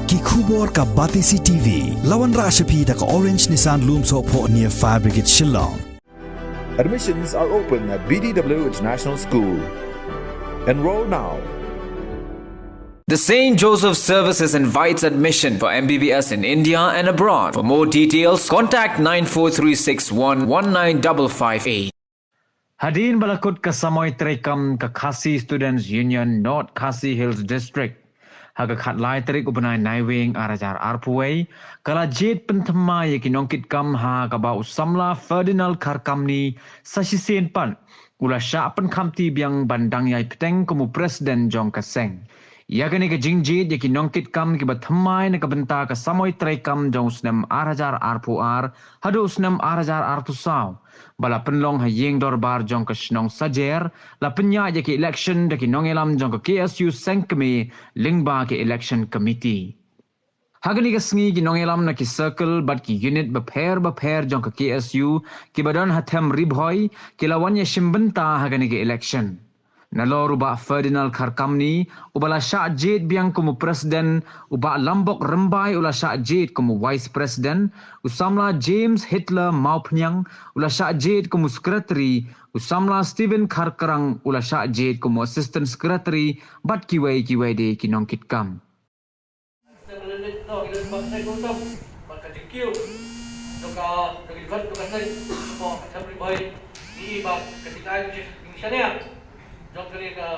Ki khubor ka Batisi TV. Lawan Rashapi da ka Orange Nissan Loom Sopo near Fire Brigade Shillong. Admissions are open at BDW International School. Enroll now. The St. Joseph Services invites admission for MBBS in India and abroad. For more details, contact 94361 Hadirin balakut ke Samoy Terekam ke Khasi Students Union North Khasi Hills District. Haga khat lai terik ubenai naiwing arajar arpuai. Kala Jied penthema ye kinongkit kam ha kaba Samla Ferdinald Kharkami sasisen pan. Ula Shah penkamti Biang bandang yai peteng kumu Presiden Jong Kaseng. Ia kini ke Jied ye kinongkit kam ki bathmai ne kabenta ke Samoy Terekam jong usnem arajar arpuar hadu usnem arajar artusau. Bala penlong hayeng dorbar jong ke Shnong Sajer, la penya je ke election de ke nongelam jong ke KSU Sengkeme lingba ke election committee. Hagani ke sengi ki nongelam na ki circle bat ki unit beper jong ke KSU ki badan hatem ribhoi ki lawannya shimbenta hagani ke election. Nalo rubah Ferdinald Kharkami ubala Shah Jied Biang kumu presiden ubah Lambok Rembai ula Shah Jied kumu vice president usamla James Hitler mau penyang ula Shah Jied kumu secretary usamla Stephen Kharkarang ula Shah Jied kumu assistant secretary bat kiwai de kinongkit kam. Jom kali ke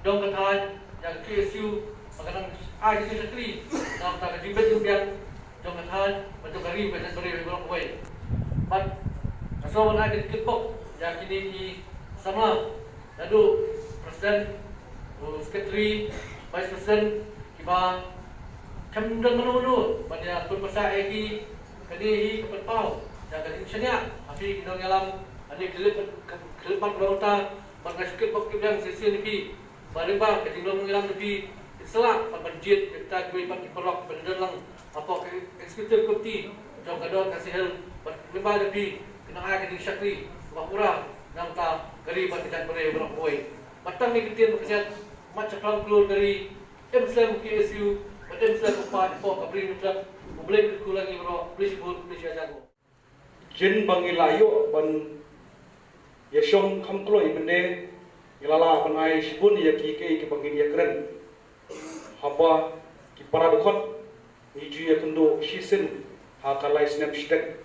dong ketai yang KSU makanan ai di sekali nam tak jibet jumbian jom ketai bentuk kari bentuk beri berapa koi. But asal mana kita kepok yang kini ki Samla lalu presiden secretary vice president kiba kemdeng menulu pada pun pasal lagi kini hi kepetau yang kali insya api kita dalam ada kelepat berota Bangga sikit waktu yang sesi lebih barang ketika mengilang lebih Islam Jied kita kue pakai perok berdalang apa eksekutif komiti jauh kadang kasih hal berlebih lebih kena ayat ketika syakri bahura nampak kari batikan beri berapoi batang ni kita berkesan macam kalau keluar dari Islam KSU macam Islam upah apa kabri mutlak boleh kulangi berapa boleh sebut boleh jago jin bangilayo ban Yashong kamklo ibende ilala banai shibun ya ki bangin ya keren haba ki paradokot ni ju ya kendo shisin ha kalai snap stek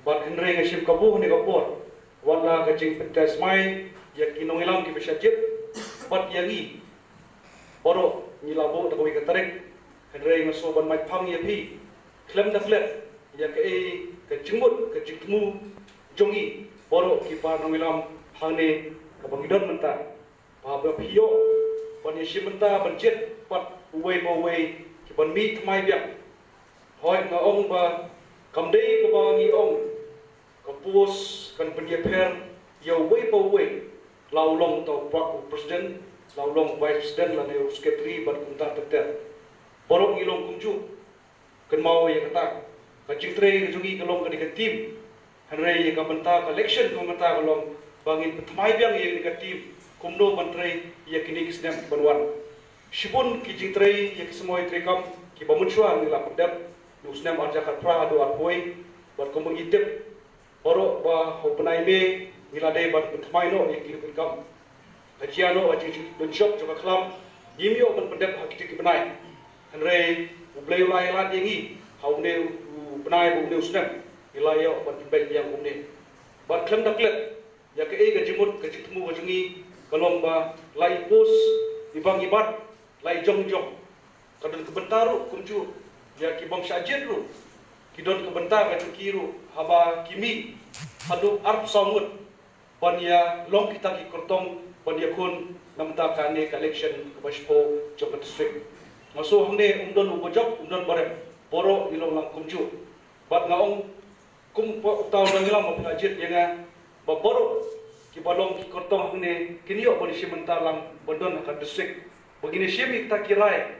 bat henre ngashim kabu ni kapor wala gajing petas mai ya kinong ilam ki besajit bat yangi boro ni labo ta kowi katarek henre ngaso ban mai phang ya pi klem da flat ya ke jingmut ke jingmu jongi Boro kipa nongilam hane kabangidon menta pa pio ban yeshi menta ban jet pat uwe kiban mi mai biak hoi na ong ba kamdei ka bangi ong kapus kan penyeper ya uwe laulong to pak presiden laulong vice president la ne secretary ban kunta peter boro ngilong kunju kan mau ya kata kacing tre jungi kalong ka tim Henry yang kabenta collection kabenta kolong bangin petmai biang yang negatif kumno bantrai ya kini kisnem banwan shibun kijing trai ya kismoy trekam ki bamunchwa ni la pedap usnem arja katra ado arpoi bat komong itep boro ba hopenai me nilade bat petmai no ya kini kam kajiano aji donshop joka klam yimio ban pedap hakiti ki benai Henry ublay ulai lat yangi haune benai bu usnem ilayo bat baik yang umne bat klem daklet ya ke ga jimut ke jitmu wajungi kalong ba lai pos ibang ibat lai jong kadon kebentaru kunju ya ki bang sajid ru kidon kebentar ka kiru haba kimi hadu arp sangut ban ya long kita ki kortong ban ya kun namta kane collection ke baspo jong district maso hamne umdon ubojok umdon barem poro ilong lang kunju bat ngaong kum tahu nangilam mapajit yang baboro ki balong ki kortong ne kinio boli simentalang bandon ka district begini simi kita kirai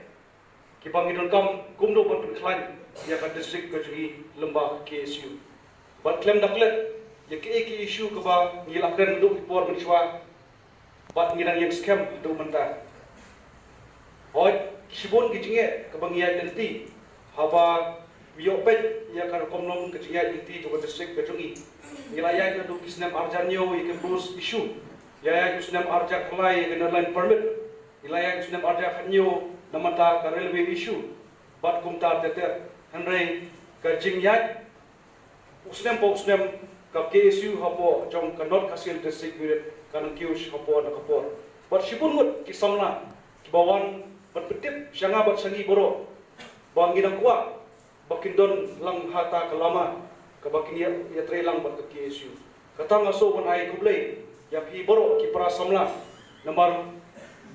ki bangidon kam kumdo ban klan ya ka district ka jugi lembah KSU bat klem daklet ya ki issue ka ba ngilakan du por menchwa bat ngirang yang scam du menta hoy sibon ki jinge ka bangiya identity haba biopet ya kan komnom ke Jied inti to district kejungi wilayah ke du kisnam arjanyo ke bus issue ya kisnam arjak klai ke line permit wilayah kisnam arjak khanyo namata ka railway issue bat kumta teter hanrei ke Jied usnam ka KSU hapo jong kanot kasil district unit kan kius hapo na kapor bat sibun mut ki Samla ki bawan bat petip syanga bat sangi boro bangi nang kuat bakin don lang hata kelama ke bakin ya trelang bat ke KSU kata ngaso ban ai kublai ya pi boro ki para Samla namar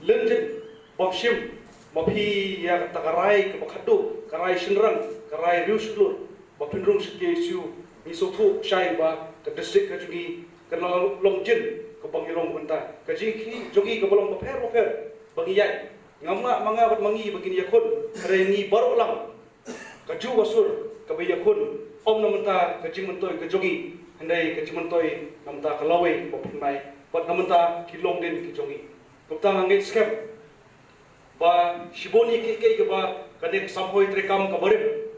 lenjen bomshim mapi ya takarai ke bakhadu karai shinrang karai riuslur bakin rung KSU isotu syai ba ke district ke jugi ke longjin ke bangirong benta ke jogi ke bolong beper bagi yai ngamma manga bat mangi begini yakun rengi baru lang kaju wasur kabayakun om namenta kajing mentoy kajogi handai kajing mentoy namenta kalawai bopnai bat namenta kilong din kijongi kupta ngangit skep ba shiboni ke ba kanek samhoi trekam kabarim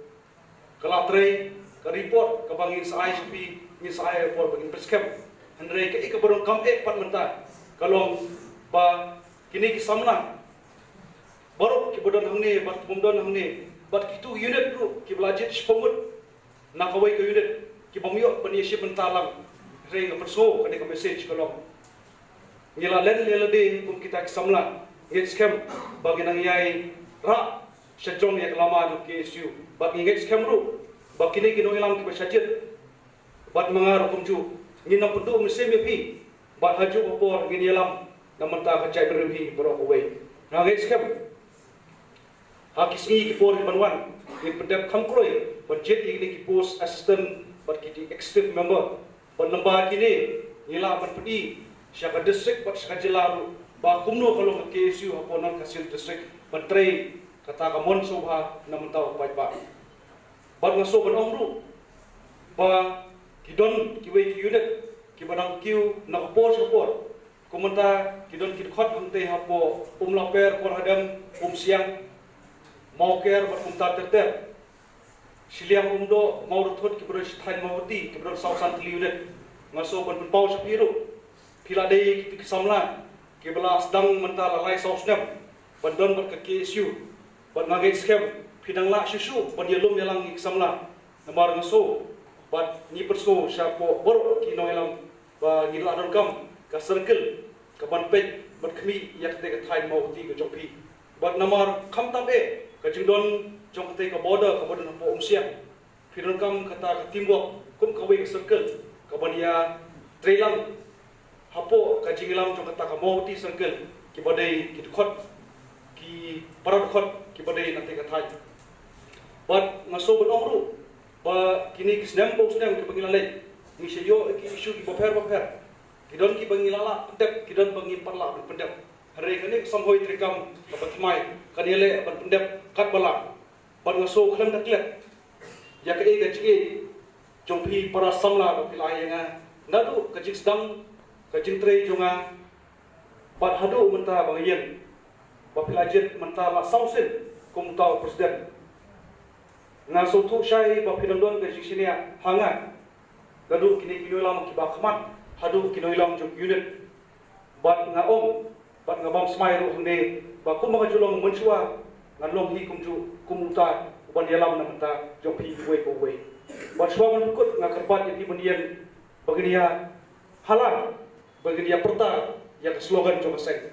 kalatre ka report ka bangin sa ICP ni sa report bangin skep handai ke barong kam pat menta kalong ba kini ki Samla baru ki bodon hangne bat mumdon hangne bat kitu unit tu ki belajar sepomut nak kawai ke unit ki bamiok bani ship mentalang reng perso kene ke message kolong ngila len lelade kum kita ki Samla ngit scam bagi nang yai ra sejong ya lama tu KSU bat ngit scam ru bak kini kino ilang ki basajit bat mangar kumju nginam pedu mesim pi bat haju opor ngin yalam namenta kacai berhi bro kawai ngit scam hakismi ki por banwan ni pendap kamkroi budget ini ki post assistant bat ki executive member ban namba kini nila ban pedi syaka district bat syaka jelaru ba kumno kalau ke KSU haponan kasil district ban trei kata kamon sobha namantau pai ba bat ngaso ban ongru ba kidon ki wei ki unit ki banang kiu nak por support kumenta kidon ki khot hangte hapo laper por hadam siang mau ker bat kumta terter siliang umdo mau ruthot ki bro sthai mawti ki bro sausan unit ngaso ban pau sapiru pila dei ki Samla ki bela sedang mental lalai sausnam ban don bat ke KSU ban ngage scam pidang la susu ban yelum yalang ki Samla namar ngaso bat ni perso syapo bor ki no yalang ba ngila don kam ka circle ka ban pej bat khmi yak te ka thai mawti ka jopi bat namar kham tabe kajingdon jong kate ka border po siang pidon kam kata ka teamwork kum ka wing circle ka bania trelang hapo kajingilam jong kata ka mawti circle ki badai ki khot ki parad khot ki badai nate ka thai bat ngaso bon ru ba kini kisnam po snam ki bangilale ni seyo ki issue ki boper kidon ki bangilala pendep kidon bangi parla pendep hari kini samhoi trikam kabatmai kanile ban pendep kat bala ban ngaso khlam daklet ya ke gaji jompi para Samla ba pilai nga nadu kajik sedang kajing tre jonga bat hadu menta bangyen ba pilajit menta la sausin kum tau presiden ngaso tu syai ba pinondon kajik sinia hanga gadu kini kinoilam ki ba khmat hadu kinoilam jom unit bat ngaom bat ngabam smai ru hne ba kum ma julong menchua ngalong hi kumuta ban yalam na menta jopi wei ko wei bat shwa man kut ngakarpat yang dibunian bagini halang bagini perta yang slogan coba saya